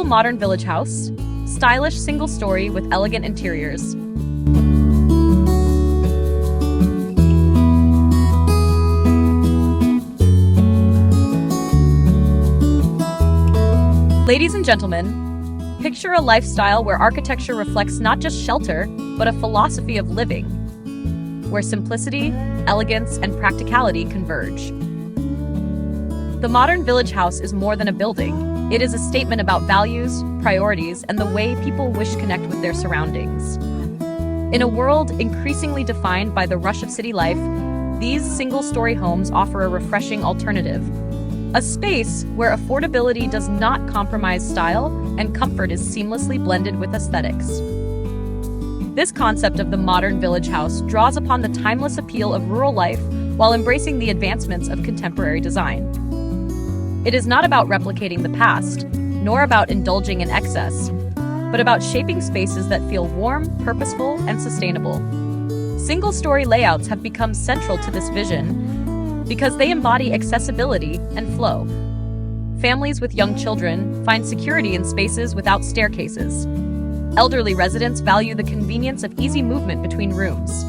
modern village house, stylish single story with elegant interiors. Ladies and gentlemen, picture a lifestyle where architecture reflects not just shelter, but a philosophy of living, where simplicity, elegance, and practicality converge. The modern village house is more than a building. It is a statement about values, priorities, and the way people wish to connect with their surroundings. In a world increasingly defined by the rush of city life, these single-story homes offer a refreshing alternative. A space where affordability does not compromise style and comfort is seamlessly blended with aesthetics. This concept of the modern village house draws upon the timeless appeal of rural life while embracing the advancements of contemporary design. It is not about replicating the past, nor about indulging in excess, but about shaping spaces that feel warm, purposeful, and sustainable. Single-story layouts have become central to this vision because they embody accessibility and flow. Families with young children find security in spaces without staircases. Elderly residents value the convenience of easy movement between rooms.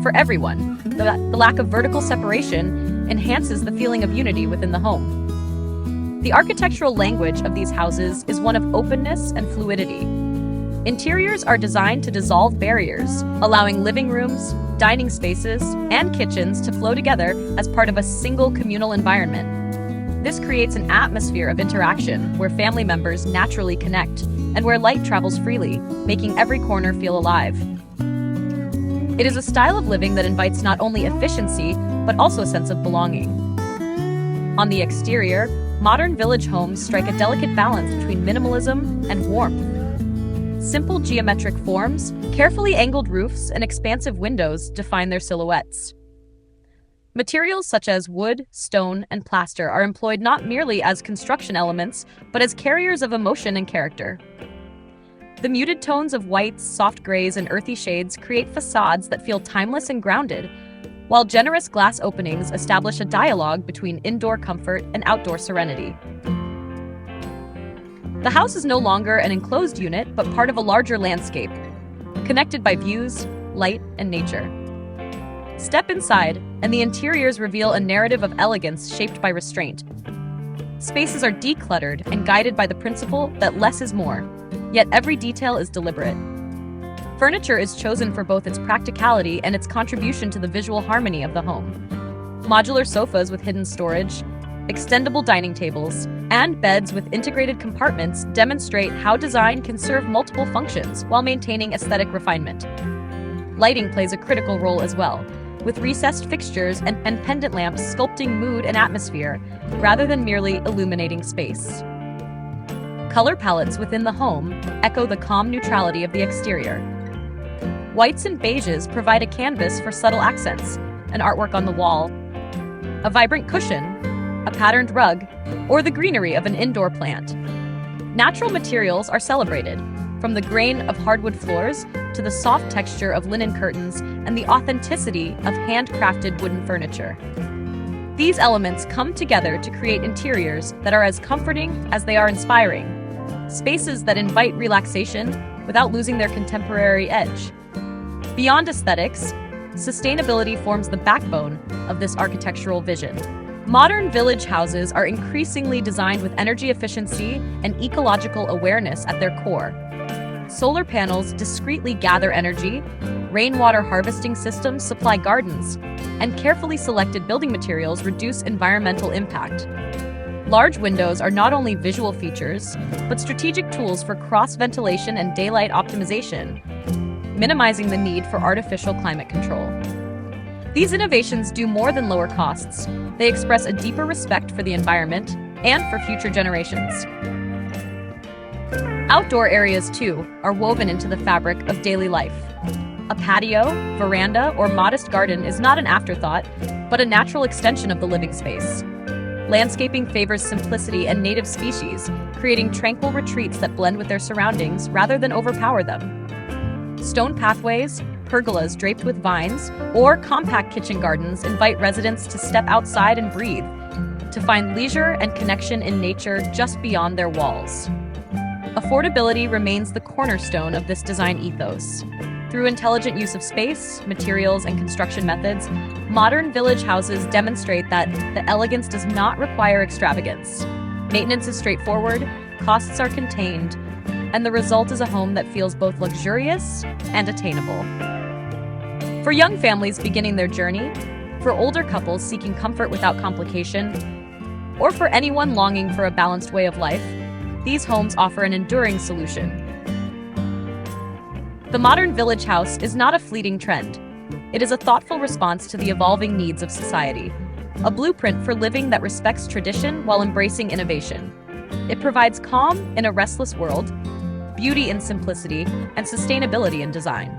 For everyone, the lack of vertical separation enhances the feeling of unity within the home. The architectural language of these houses is one of openness and fluidity. Interiors are designed to dissolve barriers, allowing living rooms, dining spaces, and kitchens to flow together as part of a single communal environment. This creates an atmosphere of interaction where family members naturally connect and where light travels freely, making every corner feel alive. It is a style of living that invites not only efficiency, but also a sense of belonging. On the exterior, modern village homes strike a delicate balance between minimalism and warmth. Simple geometric forms, carefully angled roofs, and expansive windows define their silhouettes. Materials such as wood, stone, and plaster are employed not merely as construction elements, but as carriers of emotion and character. The muted tones of whites, soft grays, and earthy shades create facades that feel timeless and grounded, while generous glass openings establish a dialogue between indoor comfort and outdoor serenity. The house is no longer an enclosed unit, but part of a larger landscape, connected by views, light, and nature. Step inside, and the interiors reveal a narrative of elegance shaped by restraint. Spaces are decluttered and guided by the principle that less is more, yet every detail is deliberate. Furniture is chosen for both its practicality and its contribution to the visual harmony of the home. Modular sofas with hidden storage, extendable dining tables, and beds with integrated compartments demonstrate how design can serve multiple functions while maintaining aesthetic refinement. Lighting plays a critical role as well, with recessed fixtures and pendant lamps sculpting mood and atmosphere rather than merely illuminating space. Color palettes within the home echo the calm neutrality of the exterior. Whites and beiges provide a canvas for subtle accents, an artwork on the wall, a vibrant cushion, a patterned rug, or the greenery of an indoor plant. Natural materials are celebrated, from the grain of hardwood floors to the soft texture of linen curtains and the authenticity of handcrafted wooden furniture. These elements come together to create interiors that are as comforting as they are inspiring, spaces that invite relaxation without losing their contemporary edge. Beyond aesthetics, sustainability forms the backbone of this architectural vision. Modern village houses are increasingly designed with energy efficiency and ecological awareness at their core. Solar panels discreetly gather energy, rainwater harvesting systems supply gardens, and carefully selected building materials reduce environmental impact. Large windows are not only visual features, but strategic tools for cross-ventilation and daylight optimization, minimizing the need for artificial climate control. These innovations do more than lower costs. They express a deeper respect for the environment and for future generations. Outdoor areas, too, are woven into the fabric of daily life. A patio, veranda, or modest garden is not an afterthought, but a natural extension of the living space. Landscaping favors simplicity and native species, creating tranquil retreats that blend with their surroundings rather than overpower them. Stone pathways, pergolas draped with vines, or compact kitchen gardens invite residents to step outside and breathe, to find leisure and connection in nature just beyond their walls. Affordability remains the cornerstone of this design ethos. Through intelligent use of space, materials, and construction methods, modern village houses demonstrate that the elegance does not require extravagance. Maintenance is straightforward, costs are contained, and the result is a home that feels both luxurious and attainable. For young families beginning their journey, for older couples seeking comfort without complication, or for anyone longing for a balanced way of life, these homes offer an enduring solution. The modern village house is not a fleeting trend. It is a thoughtful response to the evolving needs of society, a blueprint for living that respects tradition while embracing innovation. It provides calm in a restless world, beauty in simplicity, and sustainability in design.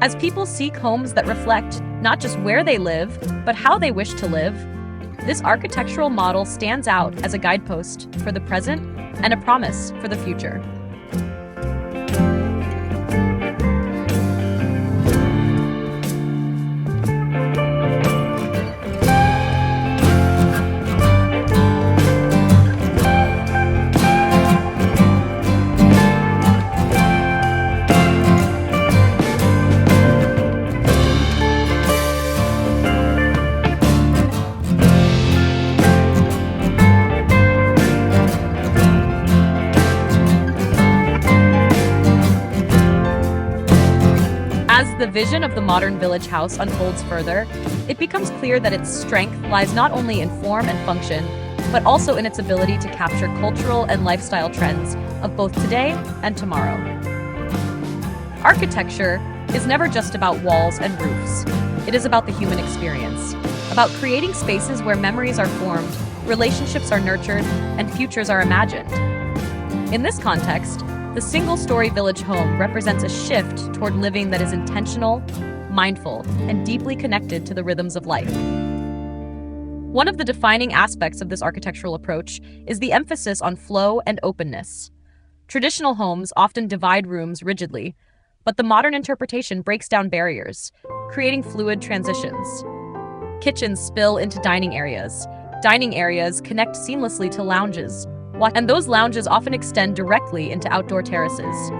As people seek homes that reflect not just where they live, but how they wish to live, this architectural model stands out as a guidepost for the present and a promise for the future. As the vision of the modern village house unfolds further, it becomes clear that its strength lies not only in form and function, but also in its ability to capture cultural and lifestyle trends of both today and tomorrow. Architecture is never just about walls and roofs. It is about the human experience, about creating spaces where memories are formed, relationships are nurtured, and futures are imagined. In this context, the single-story village home represents a shift toward living that is intentional, mindful, and deeply connected to the rhythms of life. One of the defining aspects of this architectural approach is the emphasis on flow and openness. Traditional homes often divide rooms rigidly, but the modern interpretation breaks down barriers, creating fluid transitions. Kitchens spill into dining areas connect seamlessly to lounges, and those lounges often extend directly into outdoor terraces.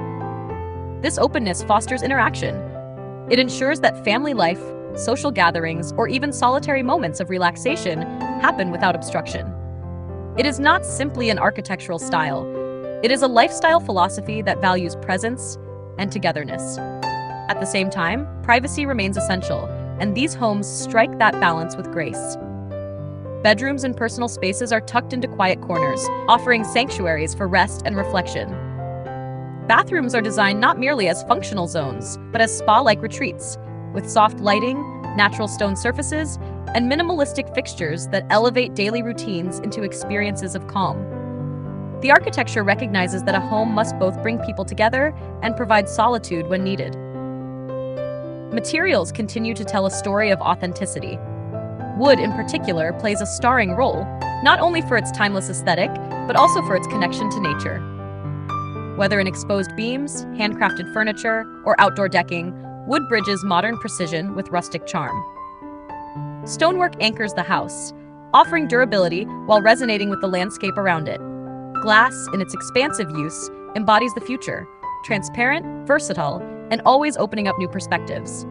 This openness fosters interaction. It ensures that family life, social gatherings, or even solitary moments of relaxation happen without obstruction. It is not simply an architectural style. It is a lifestyle philosophy that values presence and togetherness. At the same time, privacy remains essential, and these homes strike that balance with grace. Bedrooms and personal spaces are tucked into quiet corners, offering sanctuaries for rest and reflection. Bathrooms are designed not merely as functional zones, but as spa-like retreats, with soft lighting, natural stone surfaces, and minimalistic fixtures that elevate daily routines into experiences of calm. The architecture recognizes that a home must both bring people together and provide solitude when needed. Materials continue to tell a story of authenticity. Wood, in particular, plays a starring role, not only for its timeless aesthetic, but also for its connection to nature. Whether in exposed beams, handcrafted furniture, or outdoor decking, wood bridges modern precision with rustic charm. Stonework anchors the house, offering durability while resonating with the landscape around it. Glass, in its expansive use, embodies the future, transparent, versatile, and always opening up new perspectives.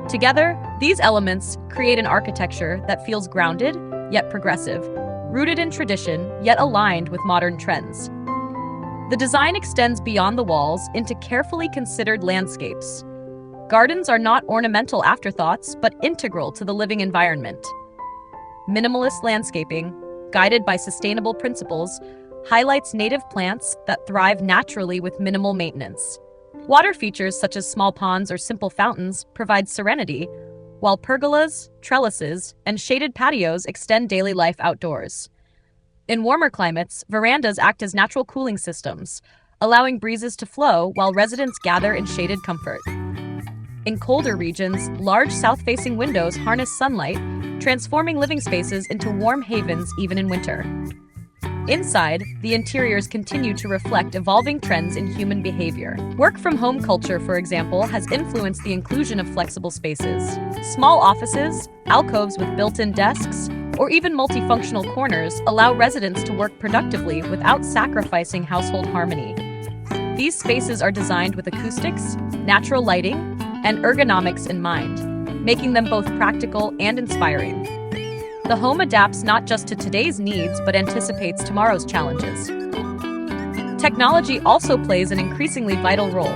Together, these elements create an architecture that feels grounded, yet progressive, rooted in tradition, yet aligned with modern trends. The design extends beyond the walls into carefully considered landscapes. Gardens are not ornamental afterthoughts, but integral to the living environment. Minimalist landscaping, guided by sustainable principles, highlights native plants that thrive naturally with minimal maintenance. Water features such as small ponds or simple fountains provide serenity, while pergolas, trellises, and shaded patios extend daily life outdoors. In warmer climates, verandas act as natural cooling systems, allowing breezes to flow while residents gather in shaded comfort. In colder regions, large south-facing windows harness sunlight, transforming living spaces into warm havens even in winter. Inside, the interiors continue to reflect evolving trends in human behavior. Work-from-home culture, for example, has influenced the inclusion of flexible spaces. Small offices, alcoves with built-in desks, or even multifunctional corners allow residents to work productively without sacrificing household harmony. These spaces are designed with acoustics, natural lighting, and ergonomics in mind, making them both practical and inspiring. The home adapts not just to today's needs, but anticipates tomorrow's challenges. Technology also plays an increasingly vital role.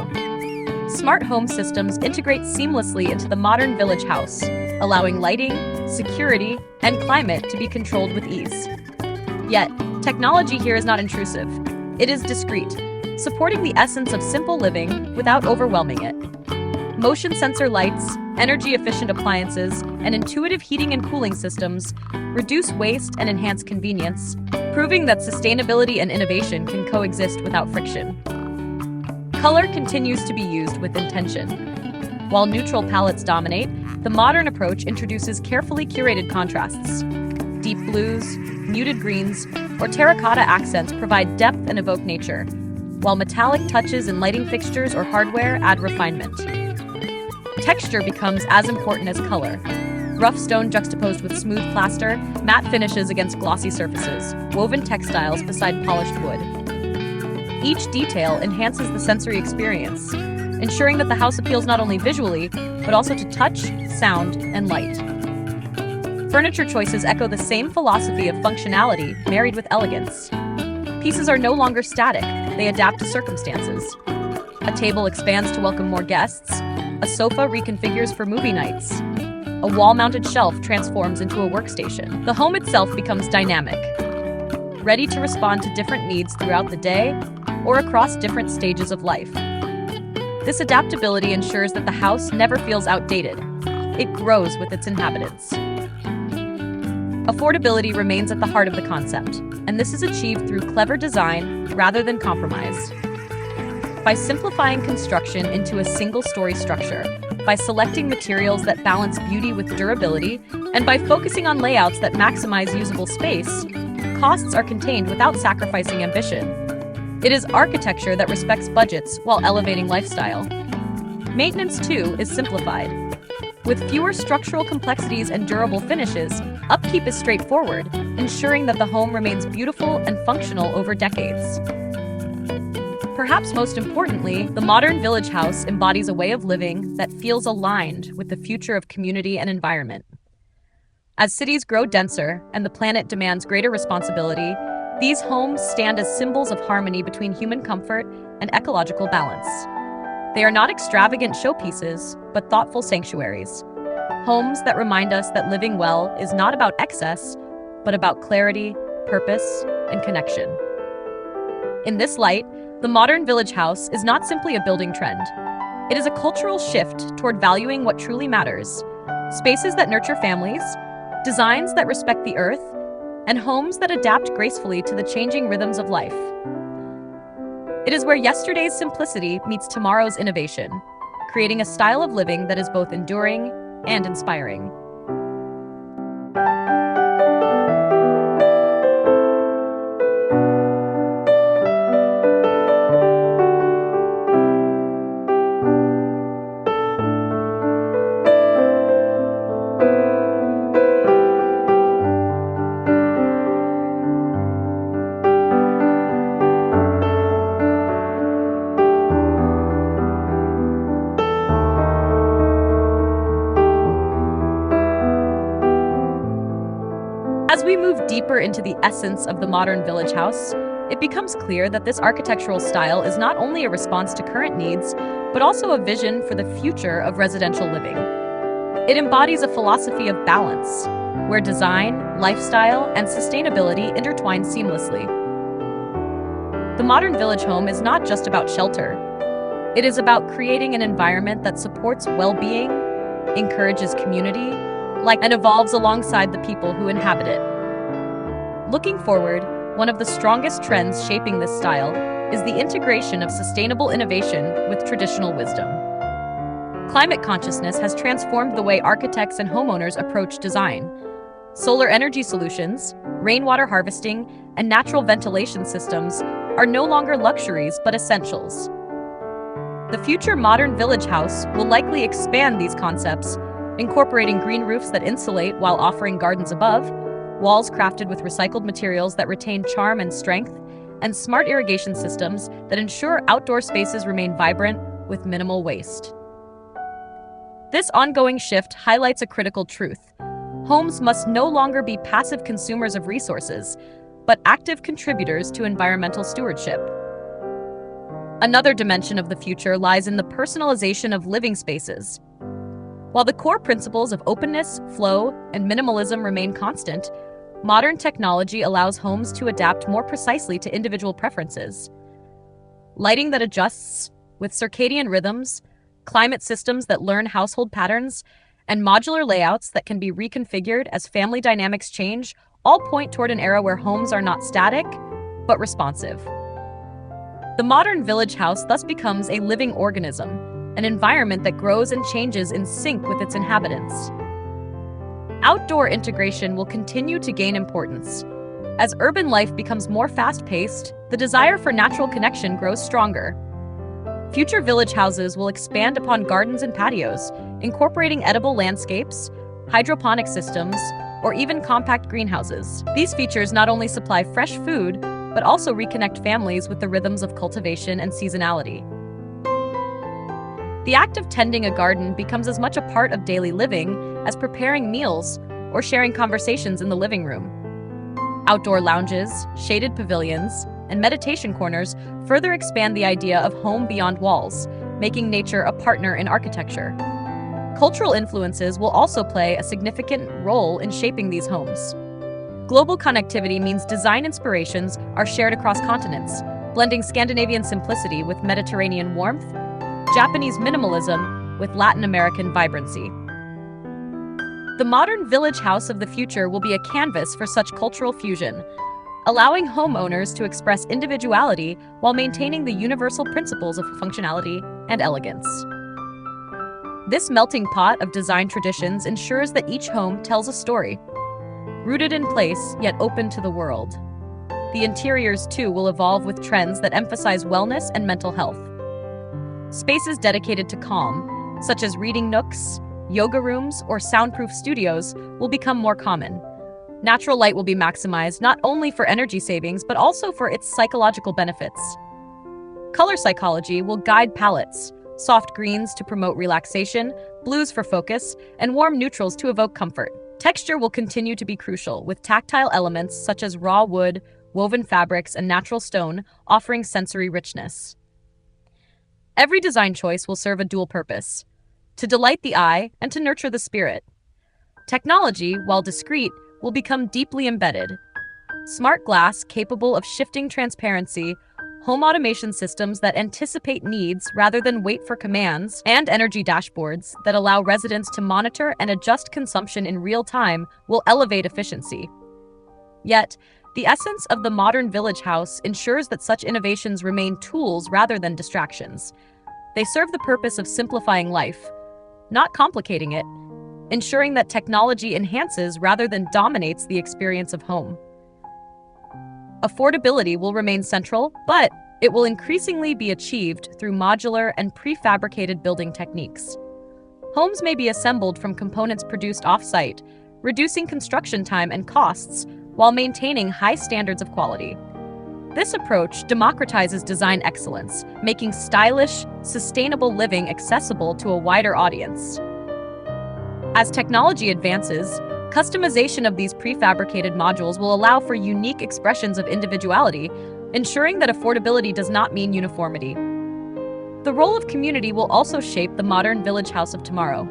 Smart home systems integrate seamlessly into the modern village house, allowing lighting, security, and climate to be controlled with ease. Yet, technology here is not intrusive. It is discreet, supporting the essence of simple living without overwhelming it. Motion sensor lights, energy-efficient appliances, and intuitive heating and cooling systems reduce waste and enhance convenience, proving that sustainability and innovation can coexist without friction. Color continues to be used with intention. While neutral palettes dominate, the modern approach introduces carefully curated contrasts. Deep blues, muted greens, or terracotta accents provide depth and evoke nature, while metallic touches in lighting fixtures or hardware add refinement. Texture becomes as important as color. Rough stone juxtaposed with smooth plaster, matte finishes against glossy surfaces, woven textiles beside polished wood. Each detail enhances the sensory experience, ensuring that the house appeals not only visually, but also to touch, sound, and light. Furniture choices echo the same philosophy of functionality married with elegance. Pieces are no longer static, they adapt to circumstances. A table expands to welcome more guests, a sofa reconfigures for movie nights, a wall-mounted shelf transforms into a workstation. The home itself becomes dynamic, ready to respond to different needs throughout the day or across different stages of life. This adaptability ensures that the house never feels outdated. It grows with its inhabitants. Affordability remains at the heart of the concept, and this is achieved through clever design rather than compromise. By simplifying construction into a single-story structure, by selecting materials that balance beauty with durability, and by focusing on layouts that maximize usable space, costs are contained without sacrificing ambition. It is architecture that respects budgets while elevating lifestyle. Maintenance, too, is simplified. With fewer structural complexities and durable finishes, upkeep is straightforward, ensuring that the home remains beautiful and functional over decades. Perhaps most importantly, the modern village house embodies a way of living that feels aligned with the future of community and environment. As cities grow denser and the planet demands greater responsibility, these homes stand as symbols of harmony between human comfort and ecological balance. They are not extravagant showpieces, but thoughtful sanctuaries. Homes that remind us that living well is not about excess, but about clarity, purpose, and connection. In this light, the modern village house is not simply a building trend. It is a cultural shift toward valuing what truly matters: spaces that nurture families, designs that respect the earth, and homes that adapt gracefully to the changing rhythms of life. It is where yesterday's simplicity meets tomorrow's innovation, creating a style of living that is both enduring and inspiring. As we move deeper into the essence of the modern village house, it becomes clear that this architectural style is not only a response to current needs, but also a vision for the future of residential living. It embodies a philosophy of balance, where design, lifestyle, and sustainability intertwine seamlessly. The modern village home is not just about shelter. It is about creating an environment that supports well-being, encourages community, and evolves alongside the people who inhabit it. Looking forward, one of the strongest trends shaping this style is the integration of sustainable innovation with traditional wisdom. Climate consciousness has transformed the way architects and homeowners approach design. Solar energy solutions, rainwater harvesting, and natural ventilation systems are no longer luxuries but essentials. The future modern village house will likely expand these concepts, incorporating green roofs that insulate while offering gardens above, walls crafted with recycled materials that retain charm and strength, and smart irrigation systems that ensure outdoor spaces remain vibrant with minimal waste. This ongoing shift highlights a critical truth. Homes must no longer be passive consumers of resources, but active contributors to environmental stewardship. Another dimension of the future lies in the personalization of living spaces. While the core principles of openness, flow, and minimalism remain constant, modern technology allows homes to adapt more precisely to individual preferences. Lighting that adjusts with circadian rhythms, climate systems that learn household patterns, and modular layouts that can be reconfigured as family dynamics change all point toward an era where homes are not static, but responsive. The modern village house thus becomes a living organism, an environment that grows and changes in sync with its inhabitants. Outdoor integration will continue to gain importance. As urban life becomes more fast-paced, the desire for natural connection grows stronger. Future village houses will expand upon gardens and patios, incorporating edible landscapes, hydroponic systems, or even compact greenhouses. These features not only supply fresh food, but also reconnect families with the rhythms of cultivation and seasonality. The act of tending a garden becomes as much a part of daily living as preparing meals or sharing conversations in the living room. Outdoor lounges, shaded pavilions, and meditation corners further expand the idea of home beyond walls, making nature a partner in architecture. Cultural influences will also play a significant role in shaping these homes. Global connectivity means design inspirations are shared across continents, blending Scandinavian simplicity with Mediterranean warmth, Japanese minimalism with Latin American vibrancy. The modern village house of the future will be a canvas for such cultural fusion, allowing homeowners to express individuality while maintaining the universal principles of functionality and elegance. This melting pot of design traditions ensures that each home tells a story, rooted in place yet open to the world. The interiors, too, will evolve with trends that emphasize wellness and mental health. Spaces dedicated to calm, such as reading nooks, yoga rooms, or soundproof studios, will become more common. Natural light will be maximized not only for energy savings, but also for its psychological benefits. Color psychology will guide palettes, soft greens to promote relaxation, blues for focus, and warm neutrals to evoke comfort. Texture will continue to be crucial, with tactile elements such as raw wood, woven fabrics, and natural stone offering sensory richness. Every design choice will serve a dual purpose: to delight the eye and to nurture the spirit. Technology, while discreet, will become deeply embedded. Smart glass capable of shifting transparency, home automation systems that anticipate needs rather than wait for commands, and energy dashboards that allow residents to monitor and adjust consumption in real time will elevate efficiency. Yet, the essence of the modern village house ensures that such innovations remain tools rather than distractions. They serve the purpose of simplifying life, not complicating it, ensuring that technology enhances rather than dominates the experience of home. Affordability will remain central, but it will increasingly be achieved through modular and prefabricated building techniques. Homes may be assembled from components produced off-site, reducing construction time and costs while maintaining high standards of quality. This approach democratizes design excellence, making stylish, sustainable living accessible to a wider audience. As technology advances, customization of these prefabricated modules will allow for unique expressions of individuality, ensuring that affordability does not mean uniformity. The role of community will also shape the modern village house of tomorrow.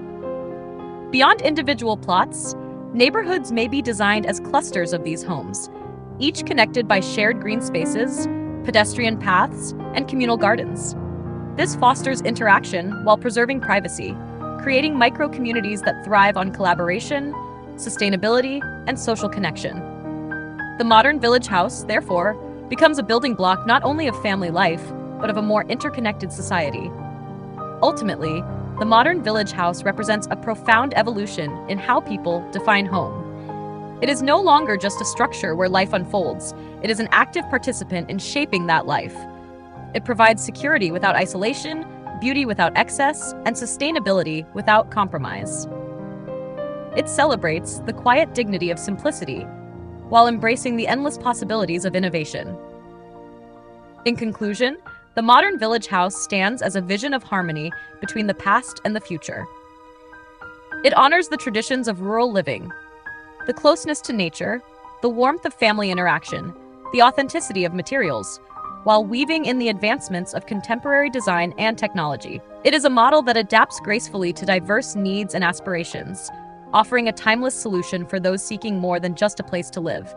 Beyond individual plots, neighborhoods may be designed as clusters of these homes, each connected by shared green spaces, pedestrian paths, and communal gardens. This fosters interaction while preserving privacy, creating micro-communities that thrive on collaboration, sustainability, and social connection. The modern village house, therefore, becomes a building block not only of family life, but of a more interconnected society. Ultimately, the modern village house represents a profound evolution in how people define home. It is no longer just a structure where life unfolds. It is an active participant in shaping that life. It provides security without isolation, beauty without excess, and sustainability without compromise. It celebrates the quiet dignity of simplicity while embracing the endless possibilities of innovation. In conclusion, the modern village house stands as a vision of harmony between the past and the future. It honors the traditions of rural living, the closeness to nature, the warmth of family interaction, the authenticity of materials, while weaving in the advancements of contemporary design and technology. It is a model that adapts gracefully to diverse needs and aspirations, offering a timeless solution for those seeking more than just a place to live.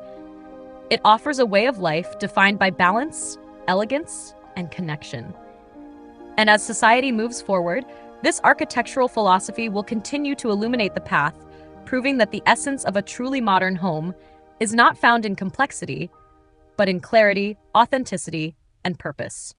It offers a way of life defined by balance, elegance, and connection. And as society moves forward, this architectural philosophy will continue to illuminate the path, proving that the essence of a truly modern home is not found in complexity, but in clarity, authenticity, and purpose.